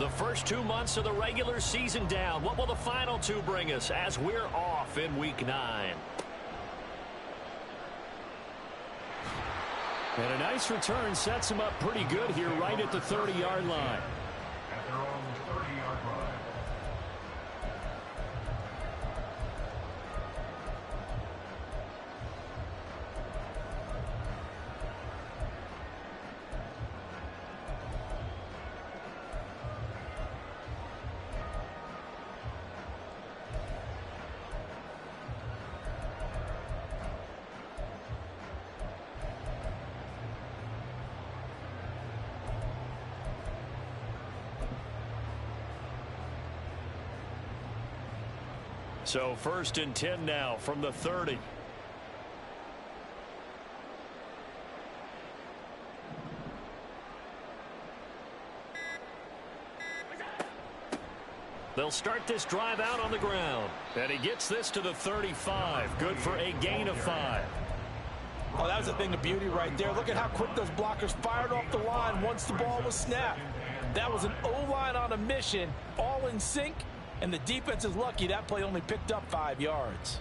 The first 2 months of the regular season down. What will the final two bring us as we're off in Week 9? And a nice return sets him up pretty good here right at the 30-yard line. At their own 30-yard line. So 1st and 10 now from the 30. They'll start this drive out on the ground. And he gets this to the 35. Good for a gain of 5. Oh, that was a thing of beauty right there. Look at how quick those blockers fired off the line once the ball was snapped. That was an O-line on a mission, all in sync. And the defense is lucky that play only picked up 5 yards.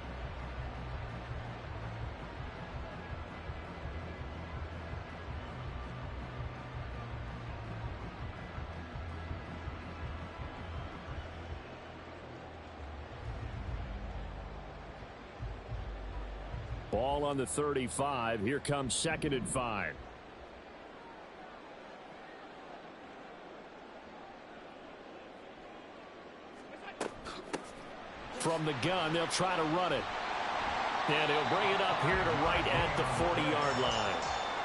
Ball on the 35. Here comes 2nd and 5. From the gun, they'll try to run it. And he'll bring it up here to right at the 40-yard line.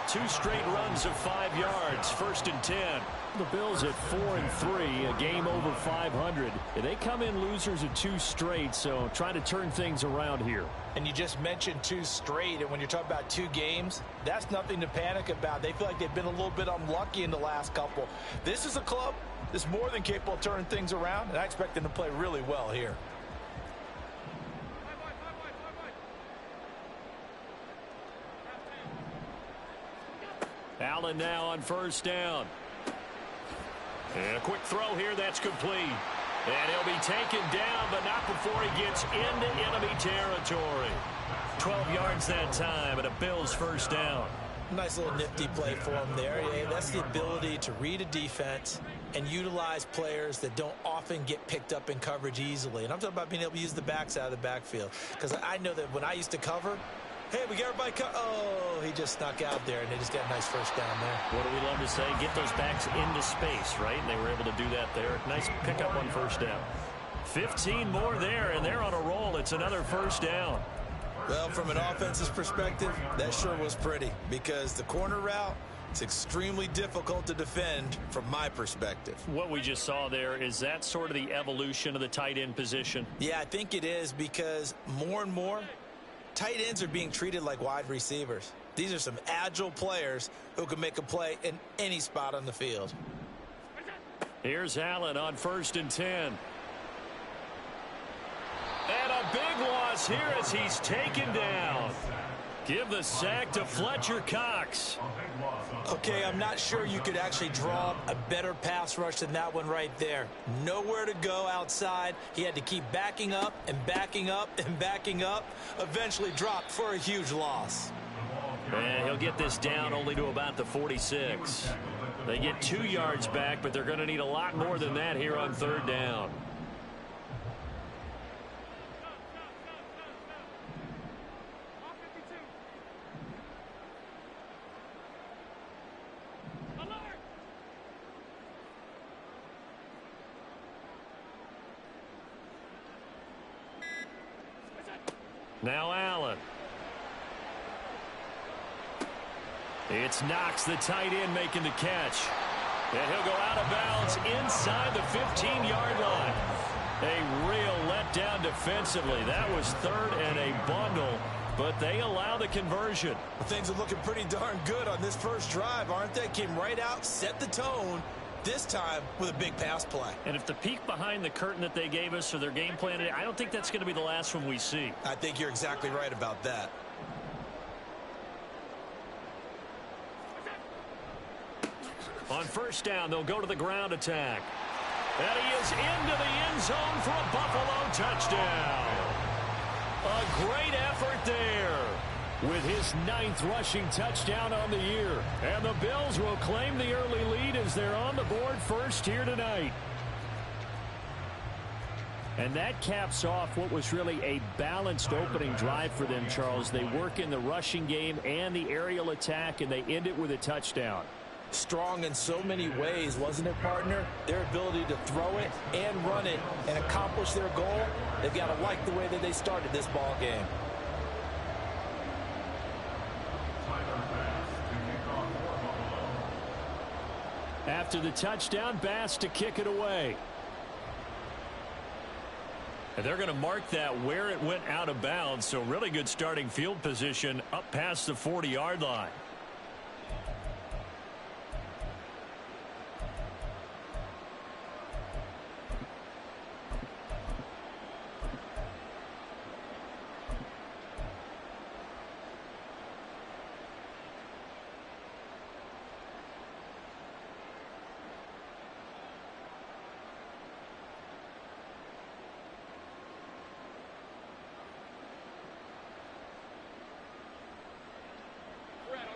2 straight runs of 5 yards, 1st and 10. The Bills at 4-3, a game over 500. They come in losers of 2 straight, so trying to turn things around here. And you just mentioned 2 straight, and when you're talking about 2 games, that's nothing to panic about. They feel like they've been a little bit unlucky in the last couple. This is a club that's more than capable of turning things around, and I expect them to play really well here. Allen now on 1st down. And a quick throw here that's complete. And he'll be taken down, but not before he gets into enemy territory. 12 yards that time, and a Bills 1st down. Nice little nifty play for him there. Yeah, that's the ability to read a defense and utilize players that don't often get picked up in coverage easily. And I'm talking about being able to use the backs out of the backfield. Because I know that when I used to cover, hey, we got everybody oh, he just snuck out there, and they just got a nice 1st down there. What do we love to say? Get those backs into space, right? And they were able to do that there. Nice pickup on 1st down. 15 more there, and they're on a roll. It's another 1st down. Well, from an offense's perspective, that sure was pretty because the corner route, it's extremely difficult to defend from my perspective. What we just saw there, is that sort of the evolution of the tight end position? Yeah, I think it is because more and more, tight ends are being treated like wide receivers. These are some agile players who can make a play in any spot on the field. Here's Allen on 1st and 10. And a big loss here as he's taken down. Give the sack to Fletcher Cox. Okay, I'm not sure you could actually draw a better pass rush than that one right there. Nowhere to go outside. He had to keep backing up and backing up and backing up. Eventually dropped for a huge loss. And he'll get this down only to about the 46. They get 2 yards back, but they're going to need a lot more than that here on 3rd down. Now Allen. It's Knox, the tight end, making the catch. And he'll go out of bounds inside the 15-yard line. A real letdown defensively. That was 3rd and a bundle, but they allow the conversion. Things are looking pretty darn good on this first drive, aren't they? Came right out, set the tone, this time with a big pass play. And if the peek behind the curtain that they gave us or their game plan today, I don't think that's going to be the last one we see. I think you're exactly right about that. On 1st down, they'll go to the ground attack. And he is into the end zone for a Buffalo touchdown. A great effort there with his 9th rushing touchdown on the year. And the Bills will claim the early lead as they're on the board first here tonight. And that caps off what was really a balanced opening drive for them, Charles. They work in the rushing game and the aerial attack, and they end it with a touchdown. Strong in so many ways, wasn't it, partner? Their ability to throw it and run it and accomplish their goal, they've got to like the way that they started this ball game. After the touchdown, Bass to kick it away. And they're going to mark that where it went out of bounds, so really good starting field position up past the 40-yard line.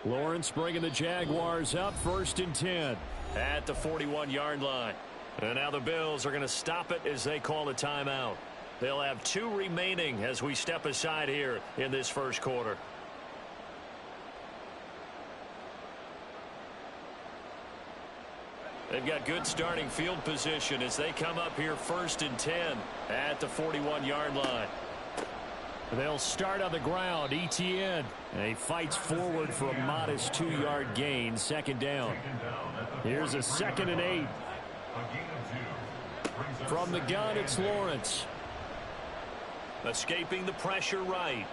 Lawrence bringing the Jaguars up 1st and 10 at the 41-yard line. And now the Bills are going to stop it as they call a timeout. They'll have 2 remaining as we step aside here in this first quarter. They've got good starting field position as they come up here 1st and 10 at the 41-yard line. They'll start on the ground. Etienne. And he fights forward for a modest 2-yard gain. 2nd down. Here's a 2nd and 8. From the gun, it's Lawrence. Escaping the pressure right.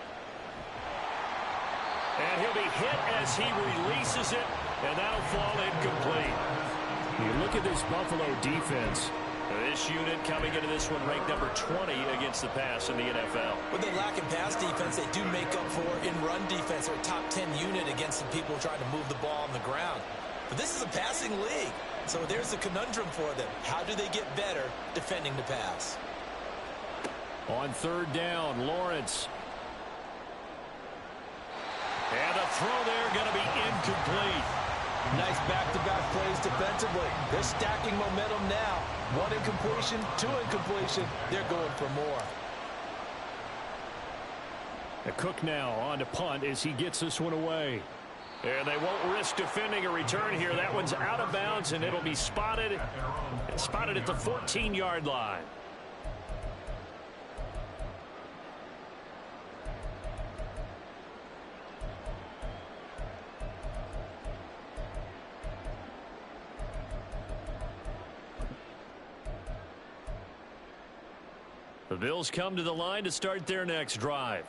And he'll be hit as he releases it. And that'll fall incomplete. You look at this Buffalo defense. This unit coming into this one ranked number 20 against the pass in the NFL. When they lack in pass defense, they do make up for in run defense. They're a top 10 unit against the people trying to move the ball on the ground. But this is a passing league. So there's the conundrum for them. How do they get better defending the pass? On 3rd down, Lawrence. And the throw there going to be incomplete. Nice back-to-back plays defensively. They're stacking momentum now. 1 incompletion, 2 incompletion. They're going for more. The Cook now on to punt as he gets this one away. And they won't risk defending a return here. That one's out of bounds, and it'll be spotted at the 14-yard line. The Bills come to the line to start their next drive.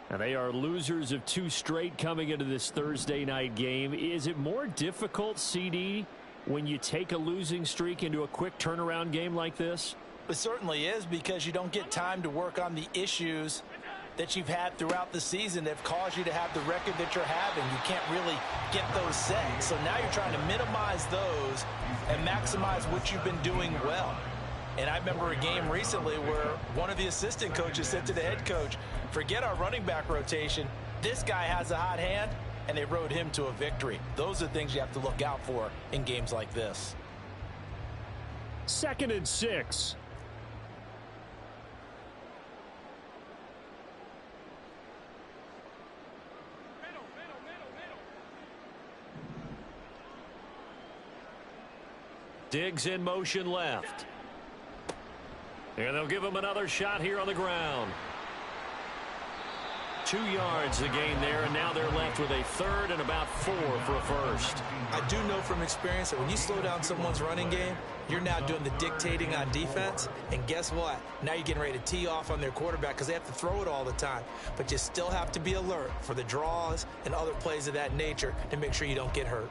And they are losers of 2 straight coming into this Thursday night game. Is it more difficult, CD, when you take a losing streak into a quick turnaround game like this? It certainly is, because you don't get time to work on the issues that you've had throughout the season that have caused you to have the record that you're having. You can't really get those set. So now you're trying to minimize those and maximize what you've been doing well. And I remember a game recently where one of the assistant coaches said to the head coach, forget our running back rotation. This guy has a hot hand, and they rode him to a victory. Those are things you have to look out for in games like this. 2nd and 6. Diggs in motion left. And they'll give him another shot here on the ground. 2 yards the gain there, and now they're left with a 3rd and about 4 for a first. I do know from experience that when you slow down someone's running game, you're now doing the dictating on defense. And guess what? Now you're getting ready to tee off on their quarterback because they have to throw it all the time. But you still have to be alert for the draws and other plays of that nature to make sure you don't get hurt.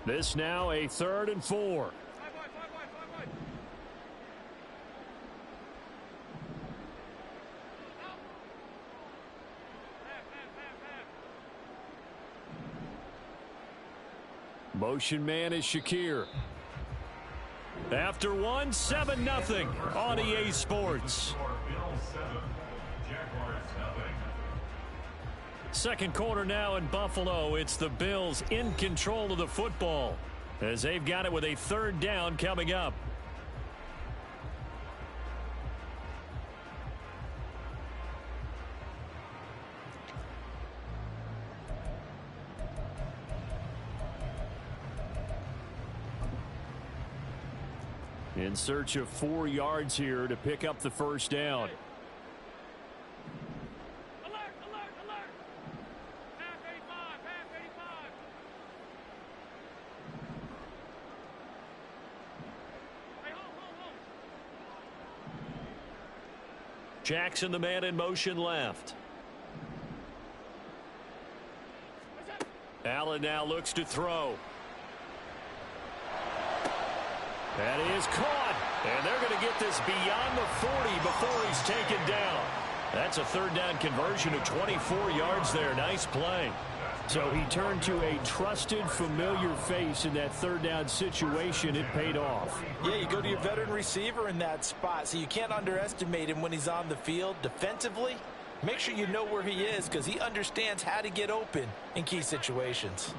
This now a 3rd and 4. Motion man is Shakir. After one, 7-0 on EA Sports. Second quarter now in Buffalo. It's the Bills in control of the football as they've got it with a third down coming up. In search of 4 yards here to pick up the first down. Alert, alert, alert. Half 85, half 85. Hey, hold. Jackson, the man in motion left. Allen now looks to throw. That is caught, and they're going to get this beyond the 40 before he's taken down. That's a third down conversion of 24 yards there. Nice play. So he turned to a trusted, familiar face in that third down situation. It paid off. Yeah, you go to your veteran receiver in that spot, so you can't underestimate him when he's on the field defensively. Make sure you know where he is because he understands how to get open in key situations.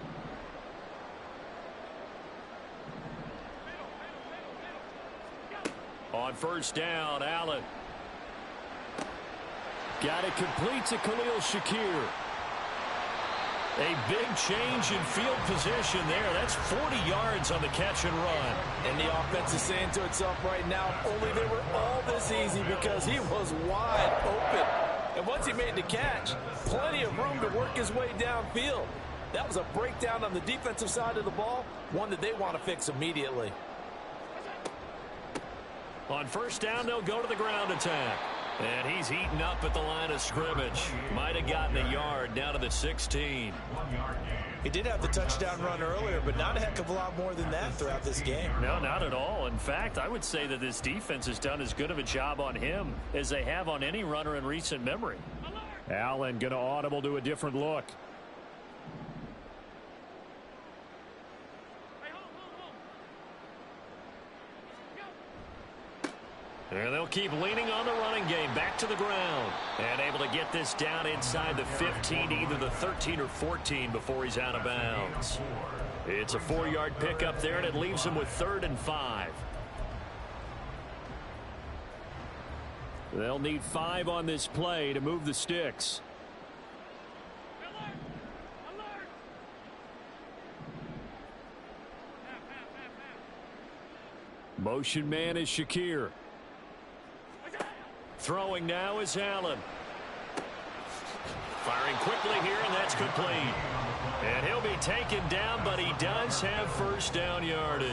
On first down, Allen. Got it complete to Khalil Shakir. A big change in field position there. That's 40 yards on the catch and run. And the offense is saying to itself right now, only they were all this easy because he was wide open. And once he made the catch, plenty of room to work his way downfield. That was a breakdown on the defensive side of the ball, one that they want to fix immediately. On first down, they'll go to the ground attack. And he's heating up at the line of scrimmage. Might have gotten a yard down to the 16. He did have the touchdown run earlier, but not a heck of a lot more than that throughout this game. No, not at all. In fact, I would say that this defense has done as good of a job on him as they have on any runner in recent memory. Allen going to audible to a different look. And they'll keep leaning on the running game. Back to the ground. And able to get this down inside the 15, either the 13 or 14 before he's out of bounds. It's a 4-yard pickup there, and it leaves him with 3rd and 5. They'll need 5 on this play to move the sticks. Alert, alert. Half. Motion man is Shakir. Throwing now is Allen. Firing quickly here, and that's complete. And he'll be taken down, but he does have first down yardage.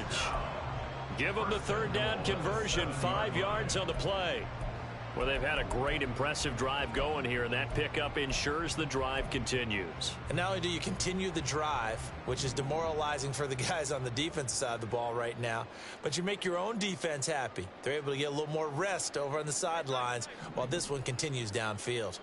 Give him the third down conversion, 5 yards on the play. Well, they've had a great, impressive drive going here, and that pickup ensures the drive continues. And not only do you continue the drive, which is demoralizing for the guys on the defensive side of the ball right now, but you make your own defense happy. They're able to get a little more rest over on the sidelines while this one continues downfield.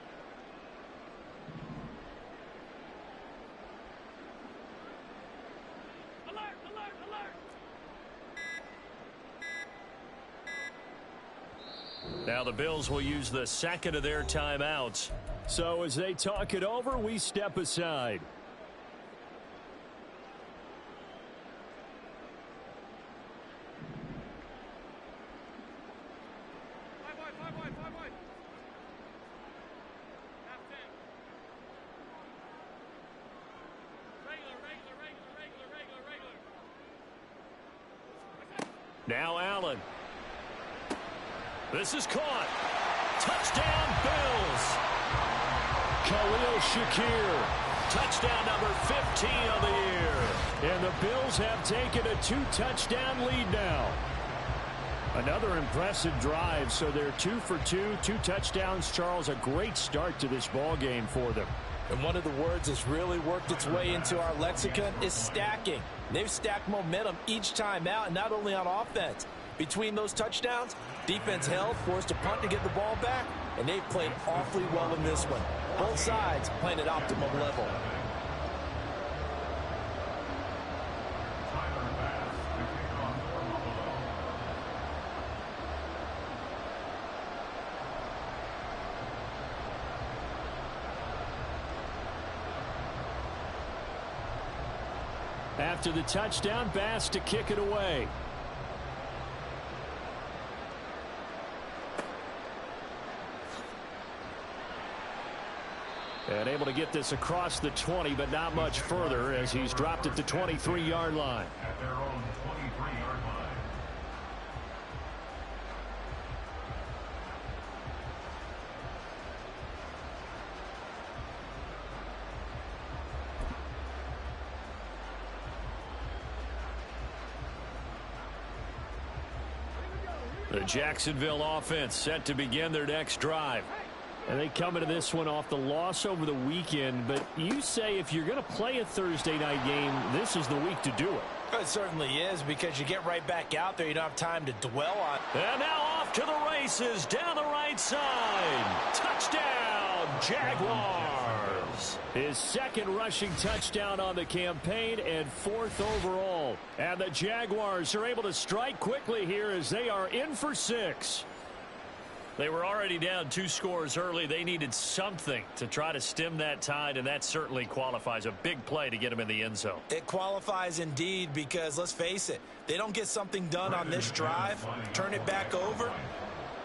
Now the Bills will use the second of their timeouts. So as they talk it over, we step aside. Now Allen. This is caught. Touchdown, Bills. Khalil Shakir. Touchdown number 15 of the year. And the Bills have taken a 2-touchdown lead now. Another impressive drive, so they're 2 for 2, 2 touchdowns. Charles, a great start to this ball game for them. And one of the words that's really worked its way into our lexicon is stacking. They've stacked momentum each time out, and not only on offense. Between those touchdowns, defense held, forced a punt to get the ball back, and they've played awfully well in this one. Both sides playing at optimum level. After the touchdown, Bass to kick it away. And able to get this across the 20, but not much further as he's dropped it to 23-yard line. At their own 23-yard line. The Jacksonville offense set to begin their next drive. And they come into this one off the loss over the weekend. But you say if you're going to play a Thursday night game, this is the week to do it. It certainly is, because you get right back out there. You don't have time to dwell on. And now off to the races down the right side. Touchdown, Jaguars. His second rushing touchdown on the campaign and 4th overall. And the Jaguars are able to strike quickly here as they are in for 6. They were already down 2 scores early. They needed something to try to stem that tide, and that certainly qualifies. A big play to get them in the end zone. It qualifies indeed, because let's face it, they don't get something done on this drive, turn it back over,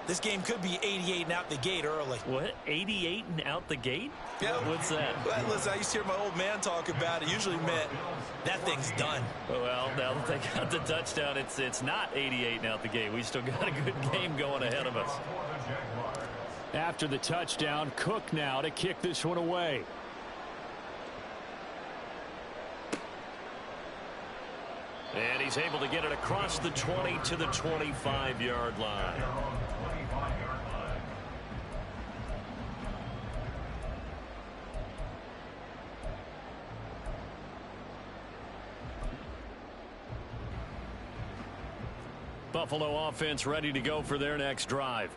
this game could be 88 and out the gate early. What? 88 and out the gate? Yeah. What's that? Well, listen, I used to hear my old man talk about it. Usually meant that thing's done. Well, now that they got the touchdown, it's not 88 and out the gate. We still got a good game going ahead of us. After the touchdown, Cook now to kick this one away. And he's able to get it across the 20 to the 25-yard line. Buffalo offense ready to go for their next drive.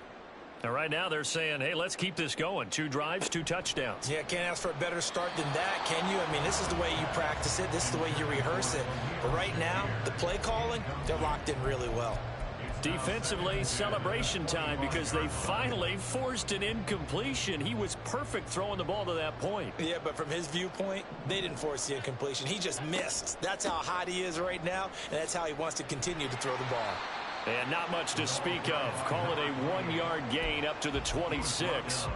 And right now they're saying, hey, let's keep this going. 2 drives, 2 touchdowns. Yeah, can't ask for a better start than that, can you? I mean, this is the way you practice it. This is the way you rehearse it. But right now, the play calling, they're locked in really well. Defensively, celebration time, because they finally forced an incompletion. He was perfect throwing the ball to that point. Yeah, but from his viewpoint, they didn't force the incompletion. He just missed. That's how hot he is right now, and that's how he wants to continue to throw the ball. And not much to speak of. Call it a 1-yard gain up to the 26.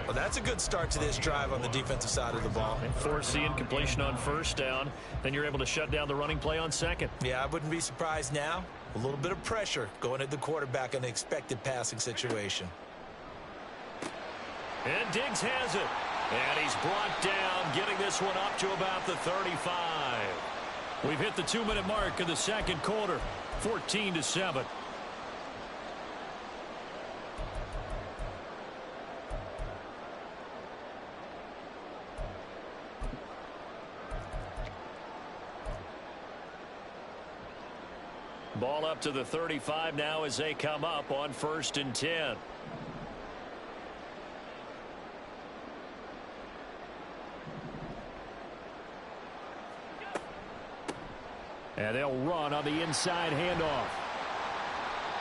Well, that's a good start to this drive on the defensive side of the ball. And force the incompletion on first down. Then you're able to shut down the running play on second. Yeah, I wouldn't be surprised now. A little bit of pressure going at the quarterback in an expected passing situation. And Diggs has it. And he's brought down, getting this one up to about the 35. We've hit the 2-minute mark of the second quarter. 14-7. Ball up to the 35 now as they come up on 1st and 10. And they'll run on the inside handoff.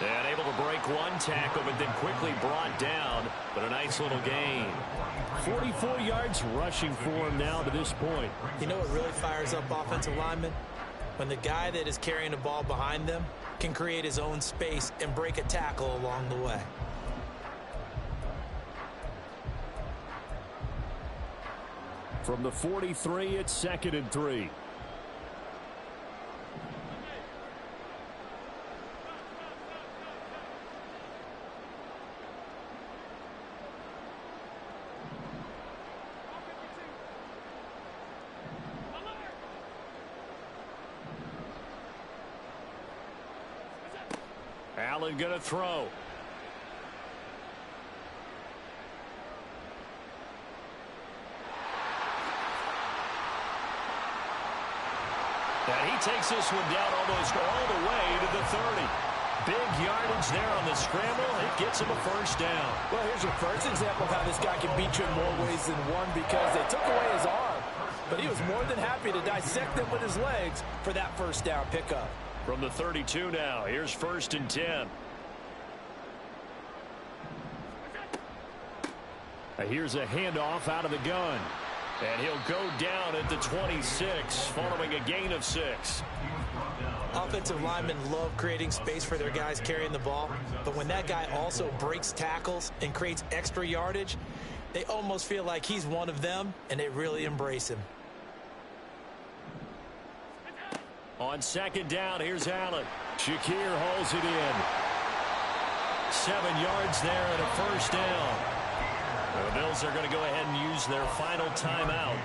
And able to break one tackle, but then quickly brought down. But a nice little gain. 44 yards rushing for him now to this point. You know what really fires up offensive linemen? When the guy that is carrying the ball behind them can create his own space and break a tackle along the way. From the 43, it's 2nd and 3. Allen going to throw. And he takes this one down almost all the way to the 30. Big yardage there on the scramble. It gets him a first down. Well, here's your first example of how this guy can beat you in more ways than one, because they took away his arm, but he was more than happy to dissect them with his legs for that first down pickup. From the 32 now, here's 1st and 10. Here's a handoff out of the gun. And he'll go down at the 26 following a gain of 6. Offensive linemen love creating space for their guys carrying the ball, but when that guy also breaks tackles and creates extra yardage, they almost feel like he's one of them, and they really embrace him. On second down, here's Allen. Shakir holds it in. 7 yards there and a first down. The Bills are going to go ahead and use their final timeout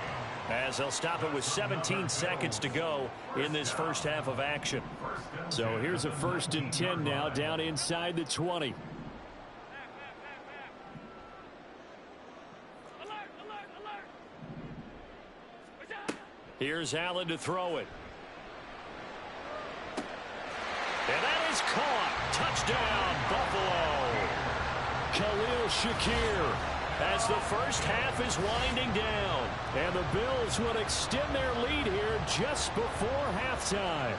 as they'll stop it with 17 seconds to go in this first half of action. So here's a 1st and 10 now down inside the 20. Here's Allen to throw it. And that is caught. Touchdown, Buffalo. Khalil Shakir as the first half is winding down. And the Bills would extend their lead here just before halftime.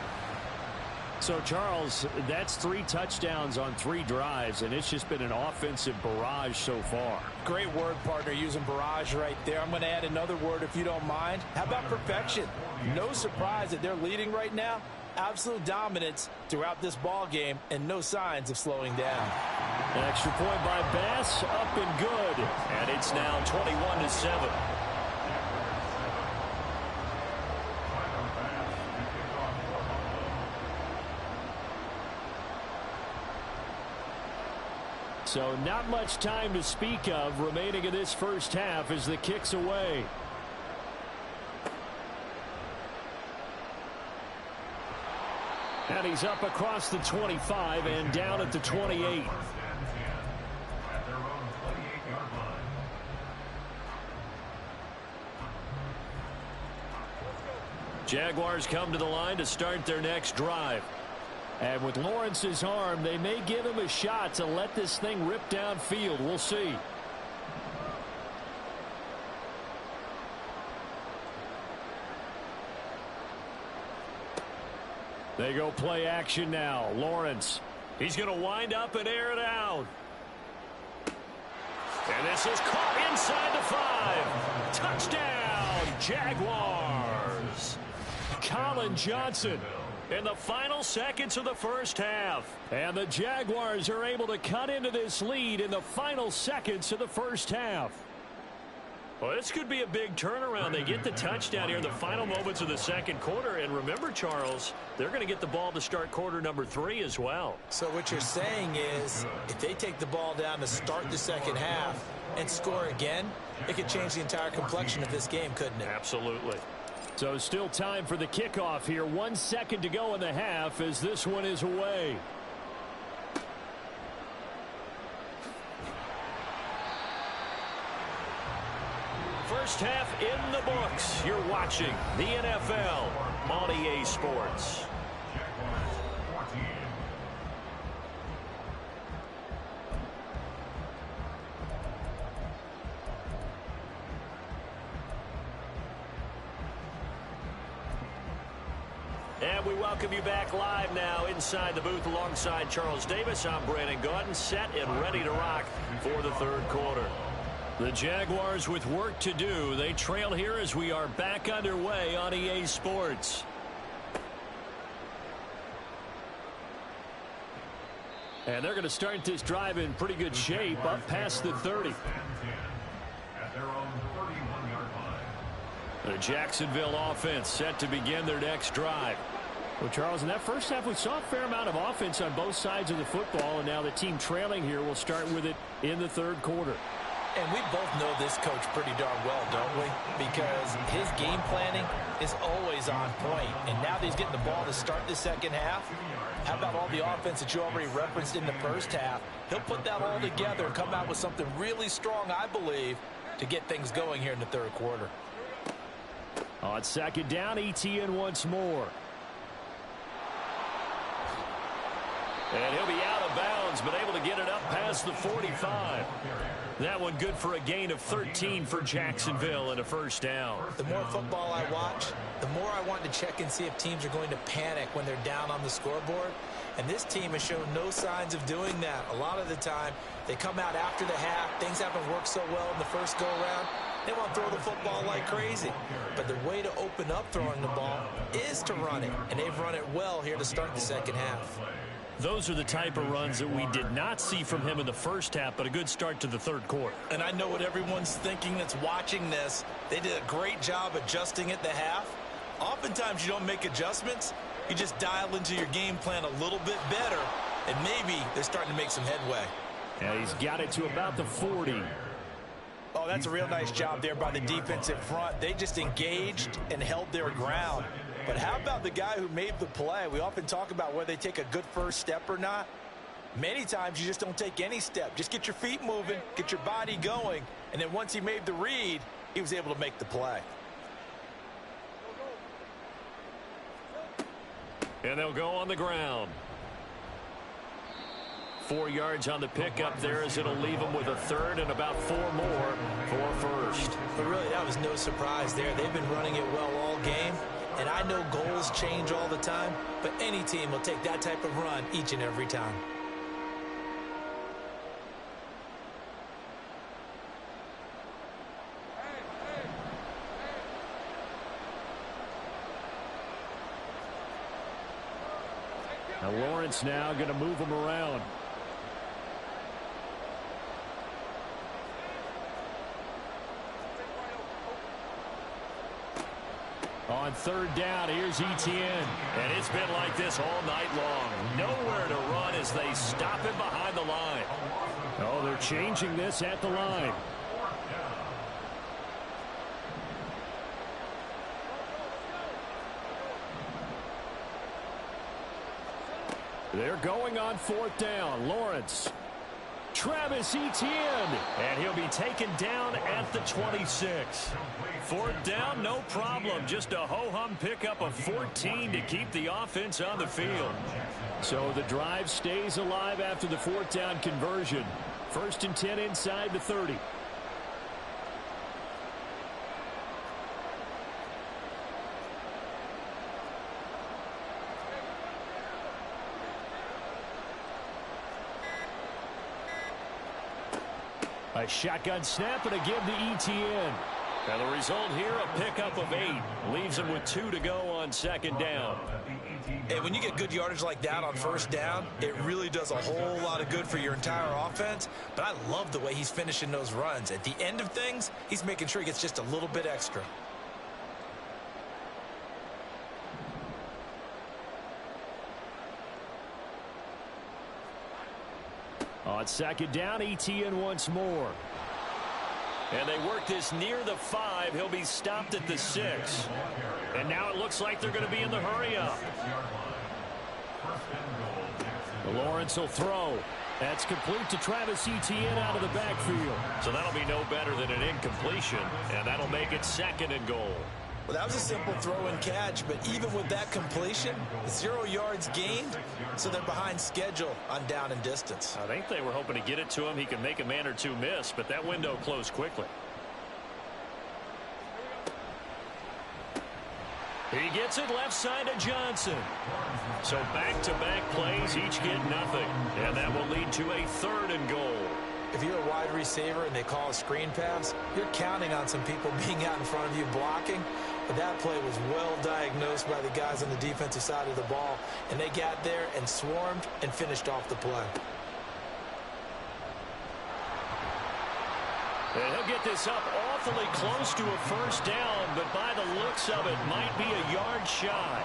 So, Charles, that's 3 touchdowns on 3 drives, and it's just been an offensive barrage so far. Great word, partner, using barrage right there. I'm going to add another word if you don't mind. How about perfection? No surprise that they're leading right now. Absolute dominance throughout this ball game and no signs of slowing down. An extra point by Bass, up and good. And it's now 21-7. So not much time to speak of remaining in this first half as the kick's away. And he's up across the 25 and down at the 28. Jaguars come to the line to start their next drive. And with Lawrence's arm, they may give him a shot to let this thing rip downfield. We'll see. They go play action now. Lawrence. He's going to wind up and air it out. And this is caught inside the 5. Touchdown, Jaguars. Colin Johnson in the final seconds of the first half. And the Jaguars are able to cut into this lead in the final seconds of the first half. Well, this could be a big turnaround. They get the touchdown here in the final moments of the second quarter. And remember, Charles, they're going to get the ball to start quarter number 3 as well. So what you're saying is if they take the ball down to start the second half and score again, it could change the entire complexion of this game, couldn't it? Absolutely. So still time for the kickoff here. 1 second to go in the half as this one is away. First half in the books. You're watching the NFL on EA Sports. And we welcome you back live now inside the booth alongside Charles Davis. I'm Brandon Gaudin, set and ready to rock for the third quarter. The Jaguars with work to do. They trail here as we are back underway on EA Sports. And they're going to start this drive in pretty good shape up past the 30. At their own 31-yard line. The Jacksonville offense set to begin their next drive. Well, Charles, in that first half, we saw a fair amount of offense on both sides of the football, and now the team trailing here will start with it in the third quarter. And we both know this coach pretty darn well, don't we? Because his game planning is always on point. And now that he's getting the ball to start the second half, how about all the offense that you already referenced in the first half? He'll put that all together and come out with something really strong, I believe, to get things going here in the third quarter. On second down, ETN once more. And he'll be out of bounds, but able to get it up past the 45. That one good for a gain of 13 for Jacksonville and a first down. The more football I watch, the more I want to check and see if teams are going to panic when they're down on the scoreboard. And this team has shown no signs of doing that. A lot of the time, they come out after the half. Things haven't worked so well in the first go-around. They want to throw the football like crazy. But the way to open up throwing the ball is to run it, and they've run it well here to start the second half. Those are the type of runs that we did not see from him in the first half, but a good start to the third quarter. And I know what everyone's thinking that's watching this. They did a great job adjusting at the half. Oftentimes you don't make adjustments. You just dial into your game plan a little bit better, and maybe they're starting to make some headway. Yeah, he's got it to about the 40. Oh, that's a real nice job there by the defensive front. They just engaged and held their ground. But how about the guy who made the play? We often talk about whether they take a good first step or not. Many times you just don't take any step. Just get your feet moving, get your body going, and then once he made the read, he was able to make the play. And they'll go on the ground. 4 yards on the pickup there as it'll leave them with a third and about 4 more for first. But really, that was no surprise there. They've been running it well all game. And I know goals change all the time, but any team will take that type of run each and every time. Now Lawrence now going to move him around. On third down, here's Etienne. And it's been like this all night long. Nowhere to run as they stop him behind the line. Oh, they're changing this at the line. They're going on fourth down. Lawrence. Travis Etienne. And he'll be taken down at the 26. Fourth down, no problem. Just a ho-hum pickup of 14 to keep the offense on the field. So the drive stays alive after the fourth down conversion. First and 10 inside the 30. A shotgun snap and a give to Etienne. And the result here, a pickup of 8. Leaves him with 2 to go on second down. And when you get good yardage like that on first down, it really does a whole lot of good for your entire offense. But I love the way he's finishing those runs. At the end of things, he's making sure he gets just a little bit extra. On second down, Etienne once more. And they work this near the 5. He'll be stopped at the 6. And now it looks like they're going to be in the hurry-up. Lawrence will throw. That's complete to Travis Etienne out of the backfield. So that'll be no better than an incompletion, and that'll make it second and goal. Well, that was a simple throw and catch, but even with that completion, 0 yards gained, so they're behind schedule on down and distance. I think they were hoping to get it to him. He could make a man or two miss, but that window closed quickly. He gets it left side to Johnson. So back-to-back plays, each get nothing. And that will lead to a third and goal. If you're a wide receiver and they call a screen pass, you're counting on some people being out in front of you blocking. But that play was well diagnosed by the guys on the defensive side of the ball. And they got there and swarmed and finished off the play. And he'll get this up awfully close to a first down, but by the looks of it, might be a yard shy.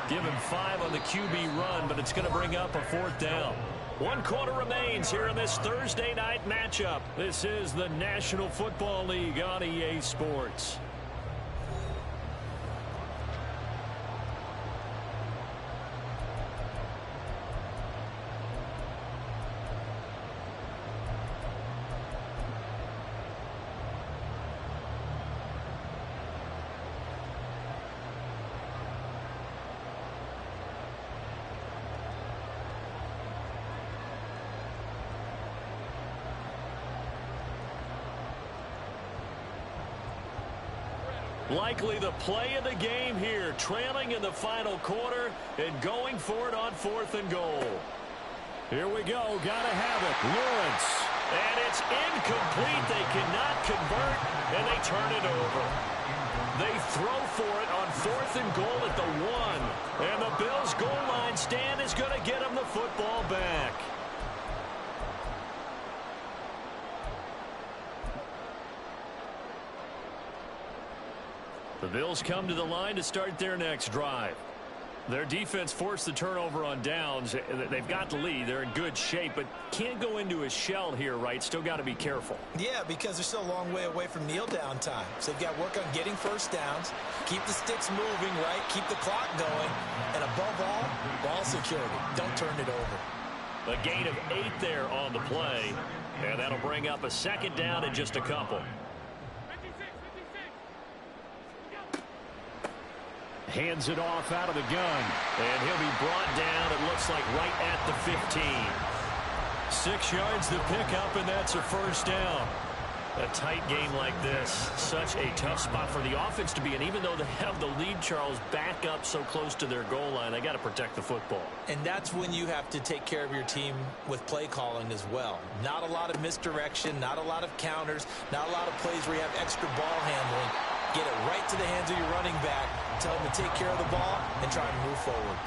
Give him 5 on the QB run, but it's going to bring up a fourth down. 1 quarter remains here in this Thursday night matchup. This is the National Football League on EA Sports. Likely the play of the game here, trailing in the final quarter and going for it on 4th and goal. Here we go, gotta have it. Lawrence And it's incomplete. They cannot convert, and they turn it over. They throw for it on 4th and goal at the 1. And the Bills' goal line stand is going to get them the football back. The Bills come to the line to start their next drive. Their defense forced the turnover on downs. They've got the lead. They're in good shape, but can't go into a shell here, right? Still got to be careful. Yeah, because they're still a long way away from kneel down time. So they've got to work on getting first downs, keep the sticks moving, right? Keep the clock going. And above all, ball security. Don't turn it over. A gain of 8 there on the play. And that'll bring up a second down in just a couple. Hands it off out of the gun. And he'll be brought down, it looks like, right at the 15. 6 yards to pick up, and that's a first down. A tight game like this, such a tough spot for the offense to be in. Even though they have the lead, Charles, back up so close to their goal line, they got to protect the football. And that's when you have to take care of your team with play calling as well. Not a lot of misdirection, not a lot of counters, not a lot of plays where you have extra ball handling. Get it right to the hands of your running back. Tell him to take care of the ball and try and move forward.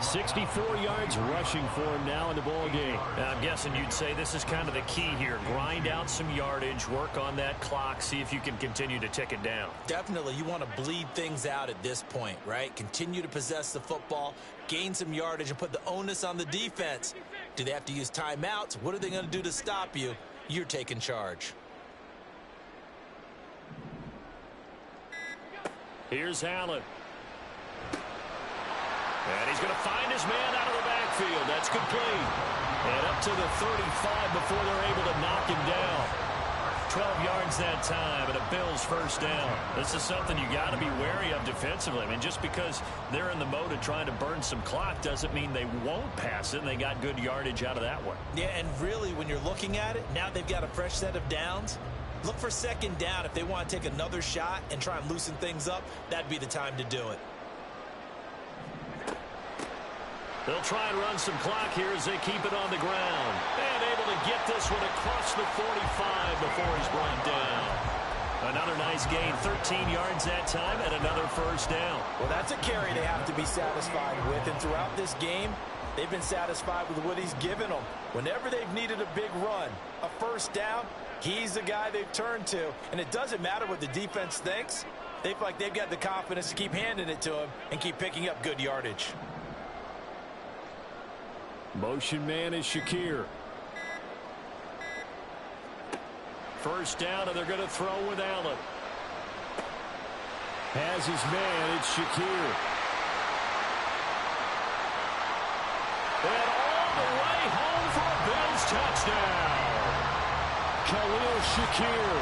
64 yards rushing for him now in the ball game. I'm guessing you'd say this is kind of the key here. Grind out some yardage, work on that clock, see if you can continue to tick it down. Definitely, you want to bleed things out at this point, right? Continue to possess the football, gain some yardage, and put the onus on the defense. Do they have to use timeouts? What are they going to do to stop you? You're taking charge. Here's Allen. And he's going to find his man out of the backfield. That's complete. And up to the 35 before they're able to knock him down. 12 yards that time and a Bills first down. This is something you got to be wary of defensively. I mean, just because they're in the mode of trying to burn some clock doesn't mean they won't pass it, and they got good yardage out of that one. Yeah, and really, when you're looking at it, now they've got a fresh set of downs. Look for second down. If they want to take another shot and try and loosen things up, that'd be the time to do it. They'll try and run some clock here as they keep it on the ground. And able to get this one across the 45 before he's brought down. Another nice gain, 13 yards that time, and another first down. Well, that's a carry they have to be satisfied with. And throughout this game, they've been satisfied with what he's given them. Whenever they've needed a big run, a first down, he's the guy they've turned to. And it doesn't matter what the defense thinks. They feel like they've got the confidence to keep handing it to him and keep picking up good yardage. Motion man is Shakir. First down, and they're going to throw with Allen. Has his man, it's Shakir. And all the way home for a Bills touchdown. Khalil Shakir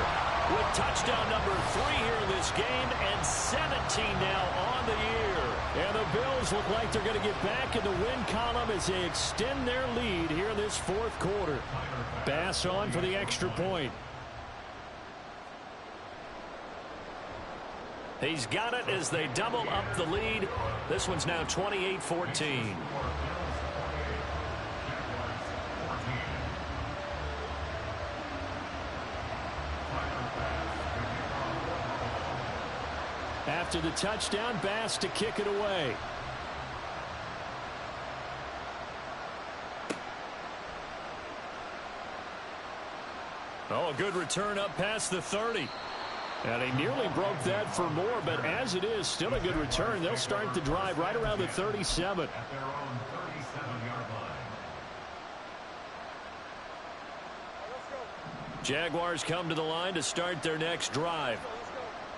with touchdown number 3 here in this game, and 17 now on the year. And the Bills look like they're going to get back in the win column as they extend their lead here in this fourth quarter. Bass on for the extra point. He's got it as they double up the lead. This one's now 28-14. After the touchdown, Bass to kick it away. Oh, a good return up past the 30. And he nearly broke that for more, but as it is, still a good return. They'll start the drive right around the 37. At their own 37-yard line. Jaguars come to the line to start their next drive.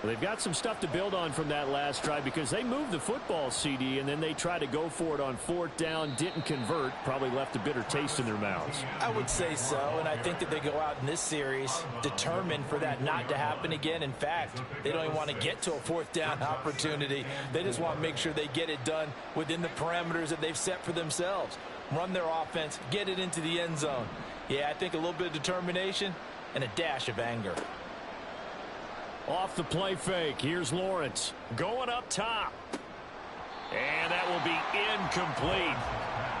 Well, they've got some stuff to build on from that last drive because they moved the football, CD, and then they tried to go for it on fourth down, didn't convert, probably left a bitter taste in their mouths. I would say so, and I think that they go out in this series determined for that not to happen again. In fact, they don't even want to get to a fourth down opportunity. They just want to make sure they get it done within the parameters that they've set for themselves. Run their offense, get it into the end zone. Yeah, I think a little bit of determination and a dash of anger. Off the play fake, here's Lawrence. Going up top. And that will be incomplete.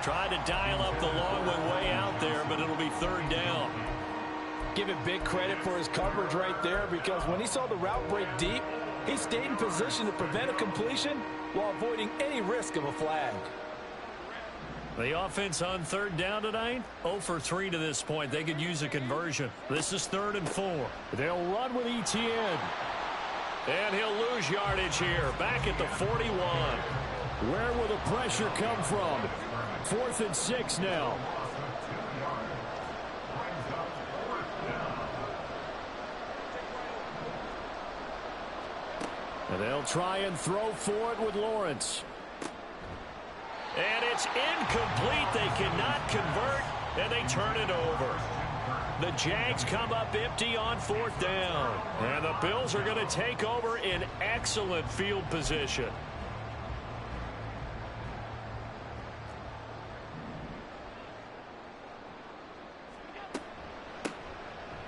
Tried to dial up the long one way out there, but it'll be third down. Give it big credit for his coverage right there, because when he saw the route break deep, he stayed in position to prevent a completion while avoiding any risk of a flag. The offense on third down tonight, 0 for 3 to this point. They could use a conversion. This is 3rd and 4. They'll run with Etienne. And he'll lose yardage here, back at the 41. Where will the pressure come from? 4th and 6 now. And they'll try and throw for it with Lawrence. And it's incomplete. They cannot convert, and they turn it over. The Jags come up empty on 4th down. And the Bills are going to take over in excellent field position.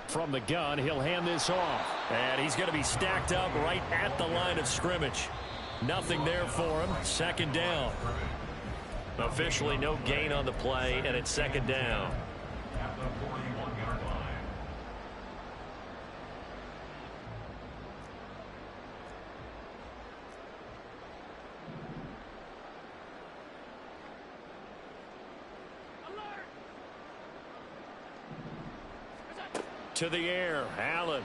From the gun, he'll hand this off. And he's going to be stacked up right at the line of scrimmage. Nothing there for him. 2nd down. Officially no gain on the play, and it's 2nd down. At the 41-yard line. To the air, Allen.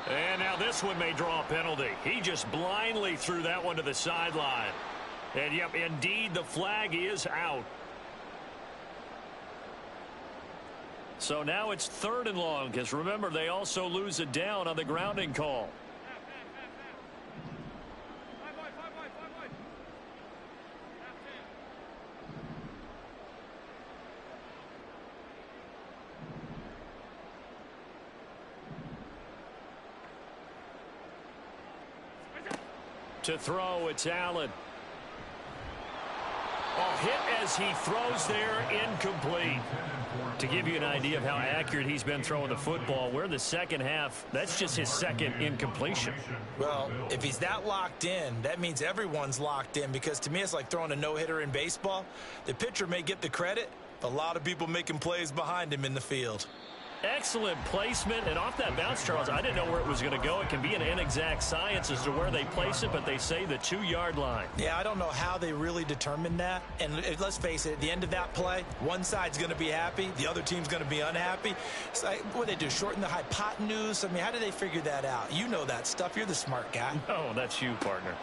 And now this one may draw a penalty. He just blindly threw that one to the sideline. And, yep, indeed, the flag is out. So now it's 3rd and long, because remember, they also lose a down on the grounding call. To throw, it's Allen. Oh, hit as he throws there, incomplete. To give you an idea of how accurate he's been throwing the football, we're in the second half. That's just his 2nd incompletion. Well, if he's that locked in, that means everyone's locked in, because to me it's like throwing a no-hitter in baseball. The pitcher may get the credit, but a lot of people making plays behind him in the field. Excellent placement, and off that bounce, Charles, I didn't know where it was going to go. It can be an inexact science as to where they place it, but they say the 2-yard line. Yeah, I don't know how they really determined that. And let's face it, at the end of that play, one side's going to be happy, the other team's going to be unhappy. It's like, what do they do, shorten the hypotenuse? I mean, how do they figure that out? You know that stuff. You're the smart guy. No, that's you, partner.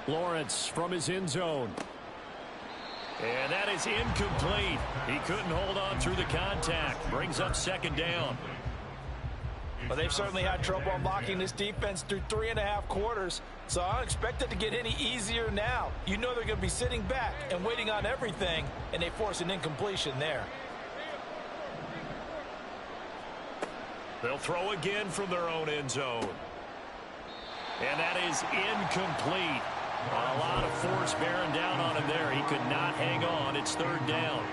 Lawrence from his end zone. And that is incomplete. He couldn't hold on through the contact. Brings up 2nd down. Well, they've certainly had trouble unlocking this defense through 3.5 quarters, so I don't expect it to get any easier now. You know they're going to be sitting back and waiting on everything, and they force an incompletion there. They'll throw again from their own end zone. And that is incomplete. A lot of force bearing down on him there. He could not hang on. It's 3rd down.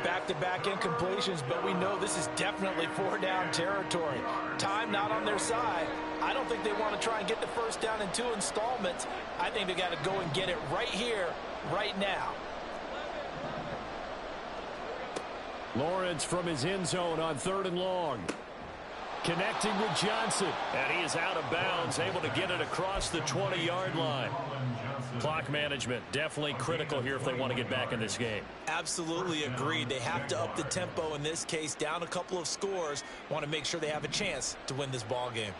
Back-to-back incompletions, but we know this is definitely 4-down territory. Time not on their side. I don't think they want to try and get the 1st down in 2 installments. I think they got to go and get it right here, right now. Lawrence from his end zone on 3rd and long. Connecting with Johnson. And he is out of bounds, able to get it across the 20-yard line. Clock management definitely critical here if they want to get back in this game. Absolutely agreed. They have to up the tempo in this case, down a couple of scores. Want to make sure they have a chance to win this ball game.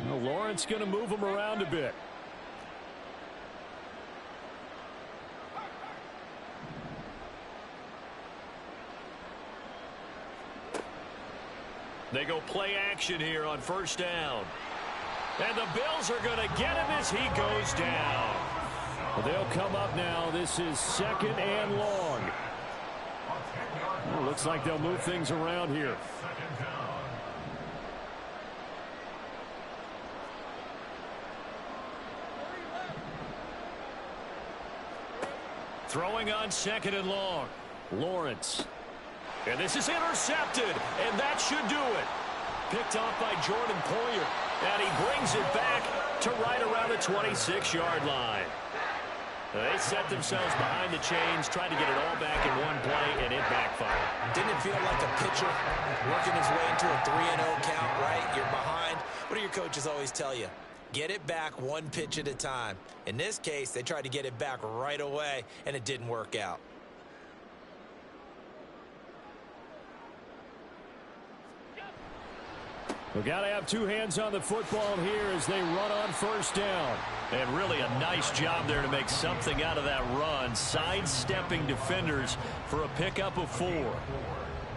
Well, Lawrence going to move him around a bit. They go play action here on 1st down. And the Bills are going to get him as he goes down. They'll come up now. This is 2nd and long. Well, looks like they'll move things around here. Throwing on 2nd and long. Lawrence. And this is intercepted, and that should do it. Picked off by Jordan Poyer, and he brings it back to right around the 26-yard line. They set themselves behind the chains, tried to get it all back in one play, and it backfired. Didn't it feel like a pitcher working his way into a 3-0 count, right? You're behind. What do your coaches always tell you? Get it back one pitch at a time. In this case, they tried to get it back right away, and it didn't work out. We've got to have two hands on the football here as they run on first down. And really a nice job there to make something out of that run, sidestepping defenders for a pickup of 4.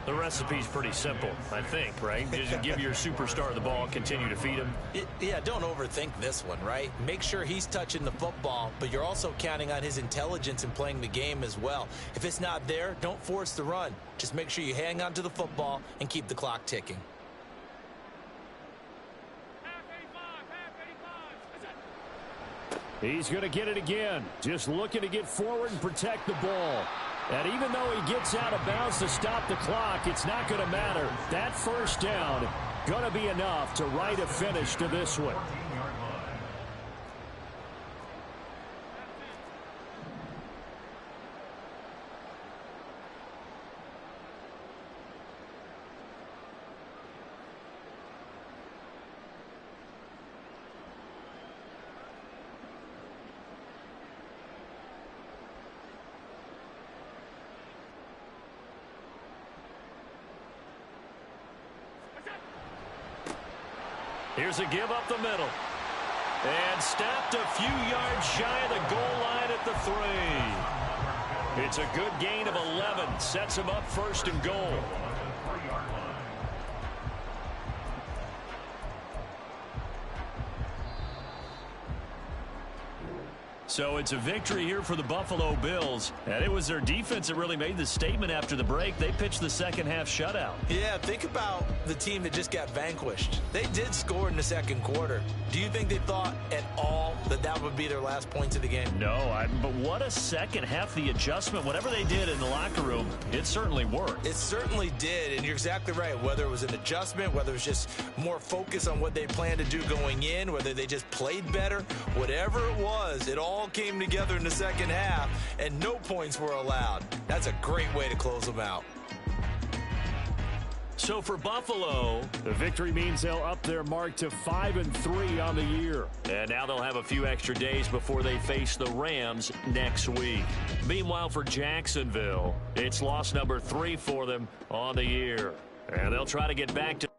The recipe's pretty simple, I think, right? Just give your superstar the ball, continue to feed him. Yeah, don't overthink this one, right? Make sure he's touching the football, but you're also counting on his intelligence in playing the game as well. If it's not there, don't force the run. Just make sure you hang on to the football and keep the clock ticking. He's going to get it again. Just looking to get forward and protect the ball. And even though he gets out of bounds to stop the clock, it's not going to matter. That first down going to be enough to write a finish to this one. Here's a give up the middle. And stopped a few yards shy of the goal line at the 3. It's a good gain of 11. Sets him up first and goal. So it's a victory here for the Buffalo Bills. And it was their defense that really made the statement after the break. They pitched the second half shutout. Yeah, think about the team that just got vanquished. They did score in the second quarter. Do you think they thought at all that that would be their last points of the game? No, but what a second half. The adjustment, whatever they did in the locker room, it certainly worked. It certainly did, and you're exactly right. Whether it was an adjustment, whether it was just more focus on what they planned to do going in, whether they just played better, whatever it was, it all came together in the second half, and no points were allowed. That's a great way to close them out. So for Buffalo, the victory means they'll up their mark to 5-3 on the year. And now they'll have a few extra days before they face the Rams next week. Meanwhile, for Jacksonville, it's loss number 3 for them on the year. And they'll try to get back to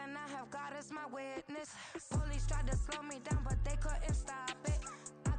and I have God as my witness. Police tried to slow me down, but they couldn't stop it. I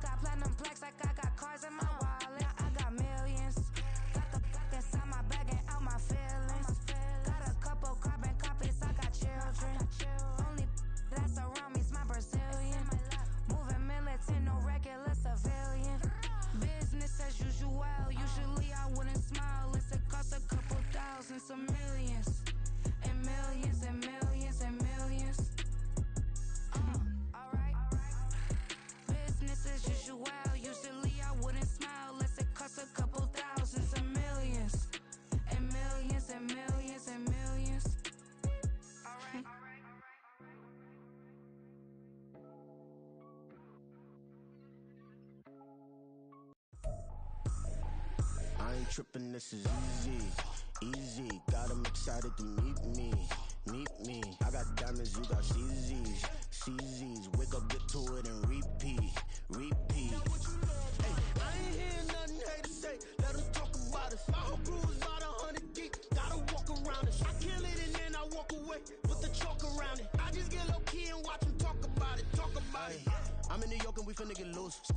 tripping, this is easy, easy. Got them excited to meet me. I got diamonds, you got CZs. Wake up, get to it, and repeat. Hey, I ain't hearing nothing haters say. Let them talk about us. My whole crew is about 100 deep. Gotta walk around it. I kill it and then I walk away. Put the chalk around it. I just get low key and watch them talk about it. I'm in New York and we finna get loose. Squeeze